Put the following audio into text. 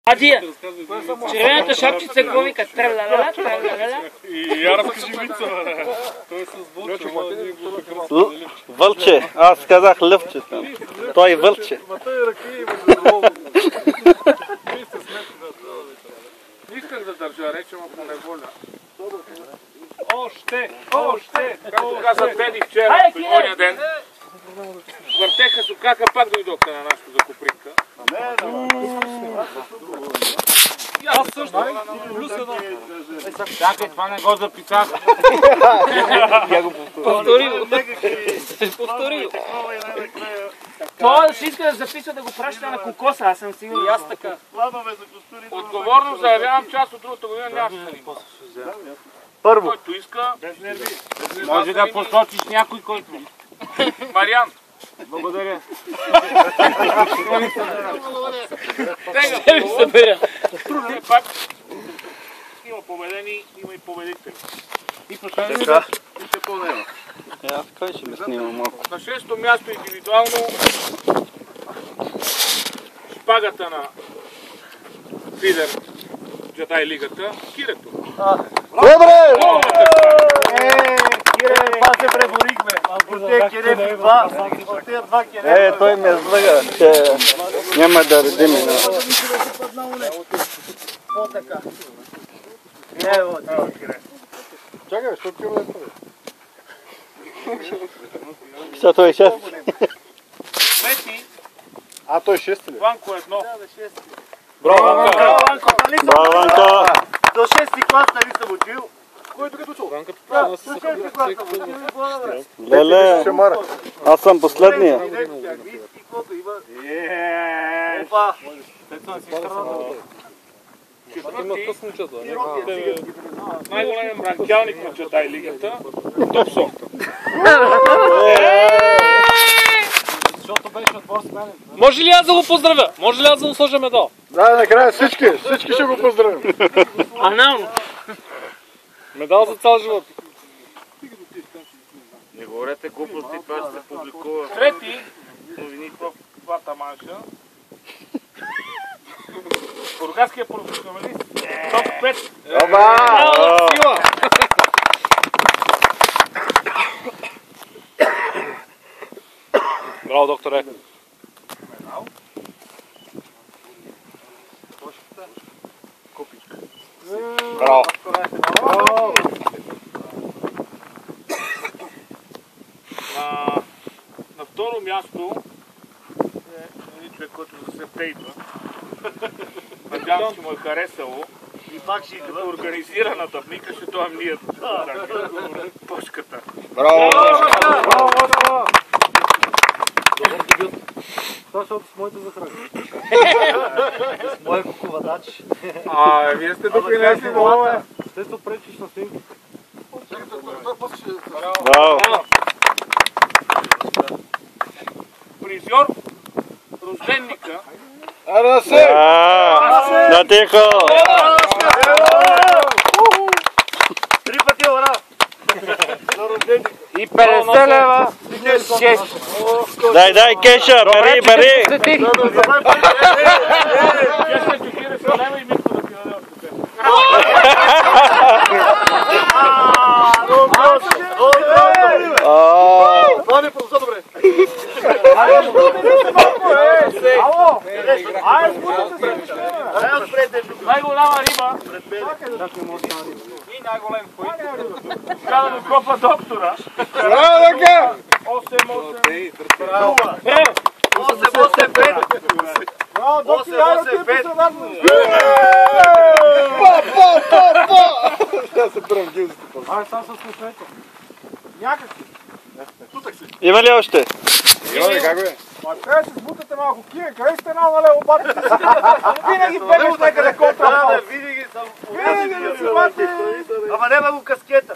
Адия, червената шапчица какво вика? Тралалала, тралалала. И я разкажи вица, бе. Той е с вълче, Вълче, аз казах лъвче там. Той е вълче. Ма той ръки и възможно. Исках да държа рече, но по неволя. Още! Както каза Беди вчера, предходния ден. Въртеха сукака, пак дойдохте на нашата закупринка. Аз също. Плюс едно. Чакай, това не го записах. Повтори го. Той ще иска да записва да го праща на кокоса, аз съм сигурен. И аз така. Отговорно заявявам, част от другата година няма да се Първо. Който иска, Може да посочиш някой, който... Мариан. Благодаря. Ще ви събера. Все пак има победени, има и победители. И последно. И по-него. Аз кой ще ме снимам малко? На 6-то място индивидуално шпагата на лидер Джедай лигата Кирето. Добре! Кире, това се преборихме. От тези кире два. От тези два кире. Той ме злага, че няма да редиме. О, така. Чакай, що ти ме прави? Защото е шест. Пети, А, той 6 ли? Ванко 1. Браво, Ванка! Браво, Ванка! До 6-ти клас нали съм учил? Кой е тук учил? Ванка, До 6-ти клас съм учил. Леле, аз съм последния. И колко има? Опа! Четвърти, най-големият бранкялник на Джедай лигата, Топ Софта. Може ли аз да го поздравя? Може ли аз да му сложа медал? Да, накрая всички ще го поздравим. Анално. Медал за цял живот. Не говорете глупости, това ще се публикува. Трети, новини в двата манша. Бургаския професионалист, топ 5. Сила! Браво, докторе. Браво. На второ място е един човек, който за се тейпа. Надявам се, му е харесало. И пак ще като организираната вмика, ще това мният пушката. Браво! Това защото с моите захрани. С моя куковадач. Вие сте допринесли много, бе. Те се пречиш на снимки. Браво! Призьор, рожденника. Арасе! Да тихо! Три пъти ура! И 50 лева! 6! Дай, Кеша, бери! Кеша 40 лева и Митко да ти даде още 5. Това не е просто добре. Най-голяма риба и най-голем път. Трябва да копа доктора. Браво, така! 8-8. 8-8-5. 8-8-5. Сега се пръвам гилзите. Сам съм смешнете. Някакви. Има ли още? Йой, как бе? Трябва да се сбутате малко. Кие, къде сте на лево, бати? Винаги бегаш някъде контра. Винаги съм. Винаги да си бати. Ама нема го каскета.